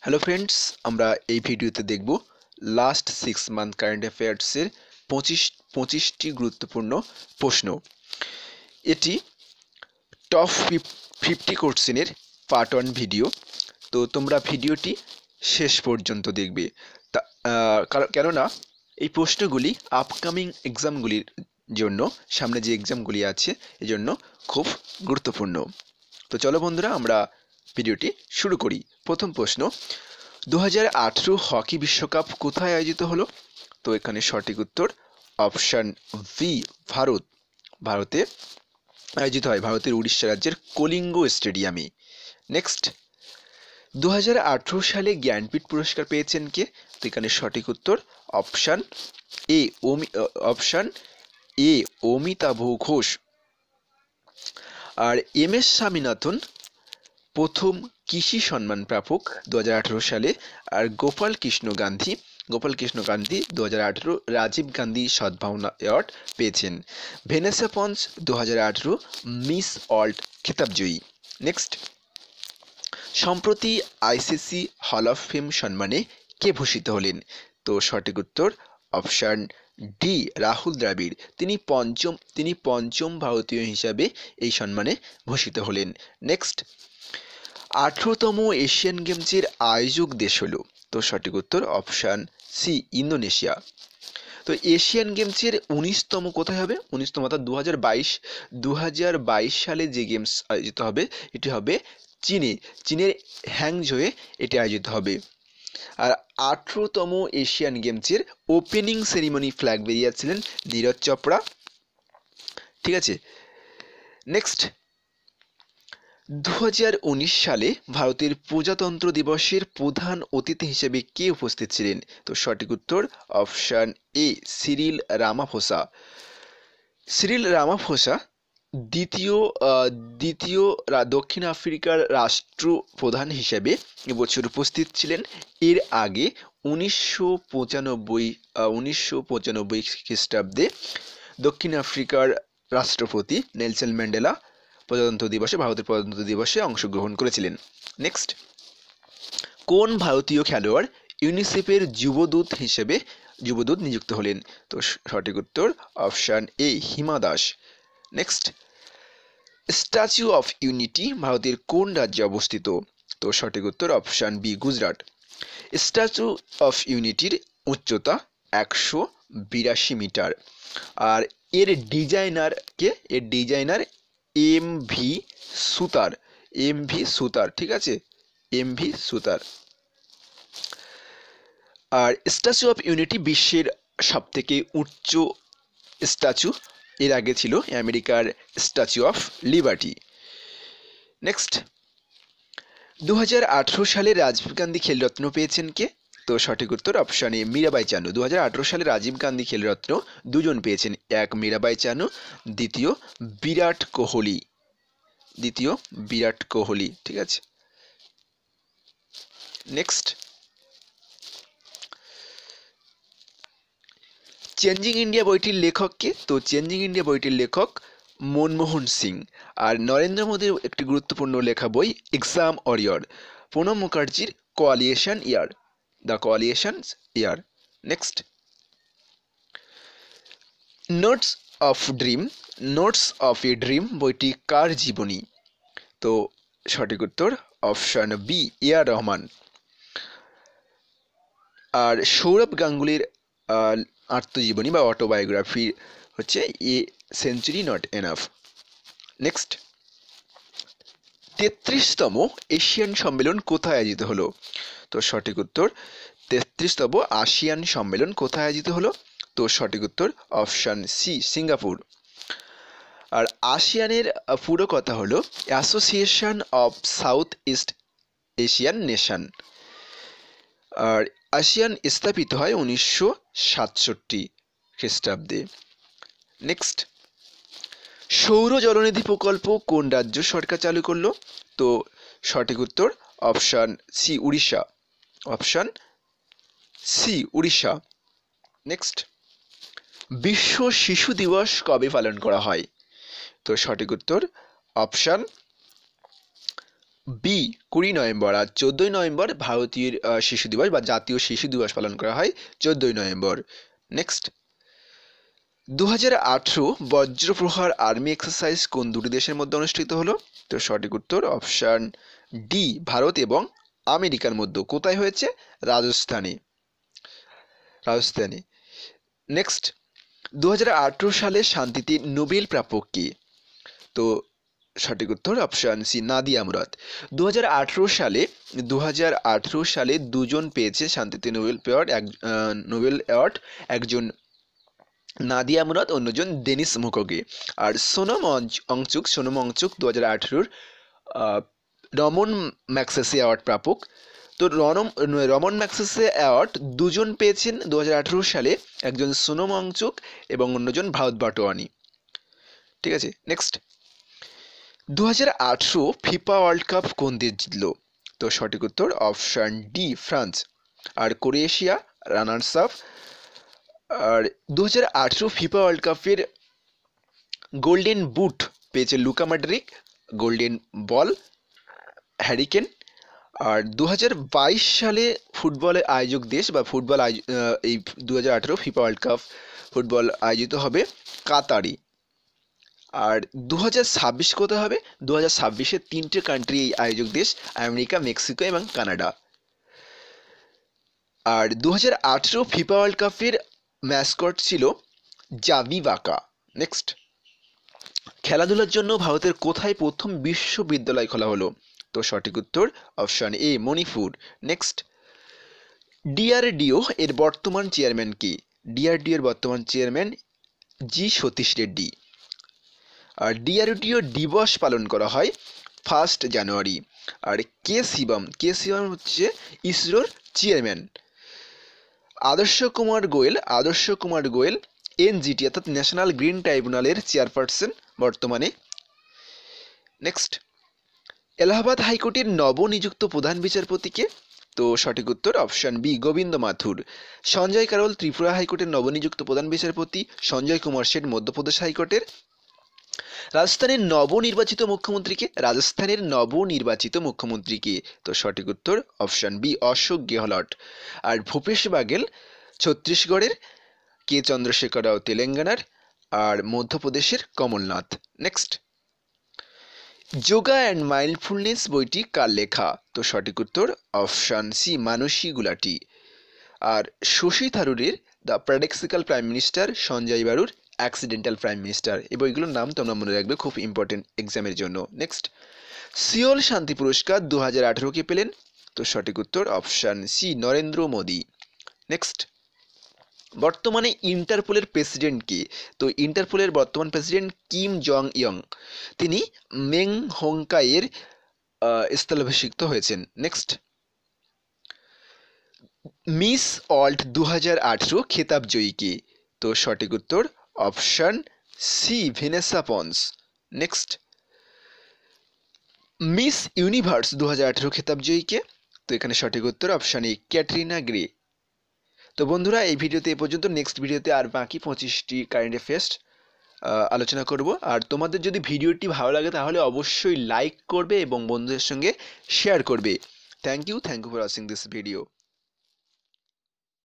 Hello friends, আমরা এই ভিডিওতে দেখব লাস্ট 6 মান্থ কারেন্ট অ্যাফেয়ার্সের পঁচিশটি গুরুত্বপূর্ণ প্রশ্ন। এটি টপ 50 কোশ্চেনের পার্ট 1 ভিডিও। তো তোমরা ভিডিওটি শেষ পর্যন্ত দেখবে। কেননা এই প্রশ্নগুলি আপকামিং এক্সামগুলির জন্য, সামনে যে এক্সামগুলি আছে এজন্য খুব গুরুত্বপূর্ণ। তো চলো বন্ধুরা, আমরা ভিডিওটি শুরু করি। প্রথম প্রশ্ন, 2018 হকি বিশ্বকাপ কোথায় আয়োজিত হলো? তো এখানে সঠিক উত্তর অপশান ভি, ভারত। ভারতে আয়োজিত হয়, ভারতের উড়িষ্যা রাজ্যের কলিঙ্গ স্টেডিয়ামে। নেক্সট, 2018 সালে জ্ঞানপীঠ পুরস্কার পেয়েছেন কে? তো এখানে সঠিক উত্তর option A, option A, Amitav Ghosh. আর এম এস স্বামীনাথন প্রথম কৃষি সম্মান প্রাপক 2018 সালে। আর গোপাল কৃষ্ণ গান্ধী 2018 রাজীব গান্ধী সদ্ভাবনা অ্যাওয়ার্ড পেয়েছেন। ভেনেসা পঞ্চ 2018 মিস ওয়ার্ল্ড খেতাবজয়ী। নেক্সট, সম্প্রতি আইসিসি হল অফ ফেম সম্মানে কে ভূষিত হলেন? তো সঠিক উত্তর অপশান ডি, রাহুল দ্রাবিড়। তিনি পঞ্চম ভারতীয় হিসাবে এই সম্মানে ভূষিত হলেন। নেক্সট, 18তম এশিয়ান গেমসের আয়োজক দেশ হলো? তো সঠিক উত্তর অপশান সি, ইন্দোনেশিয়া। তো এশিয়ান গেমসের 19তম কোথায় হবে? 19তম অর্থাৎ 2022 সালে যে গেমস আয়োজিত হবে এটি হবে চীনের হ্যাংঝোয়ে এটি আয়োজিত হবে। আর 18তম এশিয়ান গেমসের ওপেনিং সেরিমনি ফ্ল্যাগ বেরিয়েছিলেন নীরজ চোপড়া। ঠিক আছে। নেক্সট, 2019 সালে ভারতের প্রজাতন্ত্র দিবসের প্রধান অতিথি হিসেবে কে উপস্থিত ছিলেন? তো সঠিক উত্তর অপশান এ, সিরিল রামাফোসা। সিরিল রামাফোসা দ্বিতীয় দক্ষিণ আফ্রিকার রাষ্ট্রপ্রধান হিসেবে এবছর উপস্থিত ছিলেন। এর আগে 1995 খ্রিস্টাব্দে দক্ষিণ আফ্রিকার রাষ্ট্রপতি নেলসন ম্যান্ডেলা ভারতের প্রজাতন্ত্র দিবসে অংশগ্রহণ করেছিলেন। নেক্সট, কোন ভারতীয় খেলোয়াড় ইউনিসেফের যুবদূত নিযুক্ত হলেন? তো সঠিক উত্তর option A, Hima Das. Next, statue of unity ভারতের কোন রাজ্যে অবস্থিত? তো সঠিক উত্তর option B, Gujarat. Statue of ইউনিটির উচ্চতা 182 মিটার। আর এর ডিজাইনার এম ভি সুতার। ঠিক আছে, এম ভি সুতার। আর স্ট্যাচু অফ ইউনিটি বিশ্বের সবথেকে উচ্চ স্ট্যাচু। এর আগে ছিল আমেরিকার স্ট্যাচু অফ লিবার্টি। নেক্সট, 2018 সালে রাজীব গান্ধী খেলরত্ন পেয়েছেন কে? তো সঠিক উত্তর অপশান এ, মীরাবাই চানু। 2018 সালে রাজীব গান্ধী খেলরত্ন দুজন পেয়েছেন, এক মীরাবাই চানু, দ্বিতীয় বিরাট কোহলি। ঠিক আছে। নেক্সট, চেঞ্জিং ইন্ডিয়া বইটির লেখক কে? তো চেঞ্জিং ইন্ডিয়া বইটির লেখক মনমোহন সিং। আর নরেন্দ্র মোদীর একটি গুরুত্বপূর্ণ লেখা বই এক্সাম ওয়ারিয়র, প্রণব মুখার্জির the coalitions year. Next, notes of a dream বইটি কার জীবনী? তো সঠিক উত্তর option B, A R Rahman. আর সৌরভ গাঙ্গুলির আত্মজীবনী বা অটোবায়োগ্রাফি হচ্ছে a century not enough. Next, 33তম এশিয়ান সম্মেলন কোথায় আয়োজিত হলো? তো সঠিক উত্তর 33তম আসিয়ান সম্মেলন কোথায় আয়োজিত হলো? তো সঠিক উত্তর অপশান সি, সিঙ্গাপুর। আর আসিয়ানের পুরো কথা হলো association of South East Asian nation. আর আসিয়ান স্থাপিত হয় 1967 খ্রিস্টাব্দে। নেক্সট, সৌর জলনিধি প্রকল্প কোন রাজ্য সরকার চালু করলো? তো সঠিক উত্তর অপশান সি, উড়িষ্যা। নেক্সট, বিশ্ব শিশু দিবস কবে পালন করা হয়? তো সঠিক উত্তর অপশান বি 20 নভেম্বর। আর 14ই নভেম্বর ভারতীয় শিশু দিবস বা জাতীয় শিশু দিবস পালন করা হয় 14ই নভেম্বর। নেক্সট, 2018 বজ্রপ্রহার আর্মি এক্সারসাইজ কোন দুটি দেশের মধ্যে অনুষ্ঠিত হলো? তো সঠিক উত্তর অপশান ডি, ভারত এবং আমেরিকার মধ্যে। কোথায় হয়েছে? রাজস্থানে। নেক্সট, 2018 সালে শান্তিতে নোবেল প্রাপক কে? তো সঠিক উত্তর অপশান সি, নাদিয়া মুরাদ। 2018 সালে দুজন পেয়েছে শান্তিতে নোবেল অ্যাওয়ার্ড, একজন নাদিয়া মুরাদ, অন্যজন ডেনিস মুkwege। আর সোনম অংচুক 2018 রমন ম্যাগসেসে অ্যাওয়ার্ড প্রাপক। তো রমন ম্যাগসেসে অ্যাওয়ার্ড দুজন পেয়েছেন 2018 সালে, একজন সোনম অংচুক এবং অন্যজন ভারত বাটোয়ানি। ঠিক আছে, নেক্সট, 2018 ফিফা ওয়ার্ল্ড কাপ কোন দেশ জিতল? তো সঠিক উত্তর অপশান ডি, ফ্রান্স। আর ক্রোয়েশিয়া রানার্স আপ। আর 2018 ফিফা ওয়ার্ল্ড কাপের গোল্ডেন বুট পেয়েছে Luka Modric, golden ball Harry Kane. আর 2022 সালে ফুটবলের আয়োজক দেশ বা এই 2018 ফিফা ওয়ার্ল্ড কাপ ফুটবল আয়োজিত হবে কাতারে। আর 2026 কোথায় হবে? 2026-এ 3টে কান্ট্রি এই আয়োজক দেশ, আমেরিকা, মেক্সিকো এবং কানাডা। আর 2018 ফিফা ওয়ার্ল্ড কাপের ম্যাসকট ছিল জাভি বাকা। নেক্সট, খেলাধুলার জন্য ভারতের কোথায় প্রথম বিশ্ববিদ্যালয় খোলা হলো? তো সঠিক উত্তর অপশান এ, মণিপুর। নেক্সট, ডিআরডিও এর বর্তমান চেয়ারম্যান কে? ডিআরডিও এর বর্তমান চেয়ারম্যান জি সতীশ রেড্ডি। আর ডিআরডিও দিবস পালন করা হয় 1 জানুয়ারি। আর কে শিবম হচ্ছে ইসরোর চেয়ারম্যান। আদর্শ কুমার গোয়েল এনজিটি অর্থাৎ ন্যাশনাল গ্রিন ট্রাইব্যুনালের চেয়ারপারসন বর্তমানে। নেক্সট, এলাহাবাদ হাইকোর্টের নবনিযুক্ত প্রধান বিচারপতি কে? তো সঠিক উত্তর অপশান বি, গোবিন্দ মাথুর। সঞ্জয় কারোল ত্রিপুরা হাইকোর্টের নবনিযুক্ত প্রধান বিচারপতি, সঞ্জয় কুমার শেঠ মধ্যপ্রদেশ হাইকোর্টের। রাজস্থানের নবনির্বাচিত মুখ্যমন্ত্রী কে? তো সঠিক উত্তর অপশান বি, অশোক গেহলট। আর ভূপেশ বাঘেল ছত্তিশগড়ের, কে চন্দ্রশেখর রাও তেলেঙ্গানার, আর মধ্যপ্রদেশের Kamalnath. Next, yoga and mindfulness বইটি কার লেখা? তো সঠিক উত্তর অপশান সি, মানসী গুলাটি। আর শশী থারুরের the paradoxical prime minister, Sanjay বারুর অ্যাক্সিডেন্টাল প্রাইম মিনিস্টার। এই বইগুলোর নাম তোমরা মনে রাখবে, খুব ইম্পর্টেন্ট এক্সামের জন্য। নেক্সট, সিওল শান্তি পুরস্কার 2018 কে পেলেন? তো সঠিক উত্তর option C, Narendra Modi. Next, বর্তমানে ইন্টারপোলের প্রেসিডেন্ট কে? তো ইন্টারপোলের বর্তমান প্রেসিডেন্ট কিম জং ইয়ং, তিনি মেং হোংকাইয়ের স্থলাভিষিক্ত হয়েছেন। নেক্সট, মিস ওয়ার্ল্ড 2018 খেতাব জয়ী কে? তো সঠিক উত্তর option C, Vanessa Ponce. Next, Miss Universe 2018 খেতাব জয়ী কে? তো এখানে সঠিক উত্তর অপশান এ, ক্যাটরিনা গ্রে। তো বন্ধুরা, এই ভিডিওতে এ পর্যন্ত। নেক্সট ভিডিওতে আর বাকি 25টি কারেন্ট অ্যাফেয়ার্স আলোচনা করব। আর তোমাদের যদি ভিডিওটি ভালো লাগে তাহলে অবশ্যই লাইক করবে এবং বন্ধুদের সঙ্গে শেয়ার করবে। Thank you for watching this video.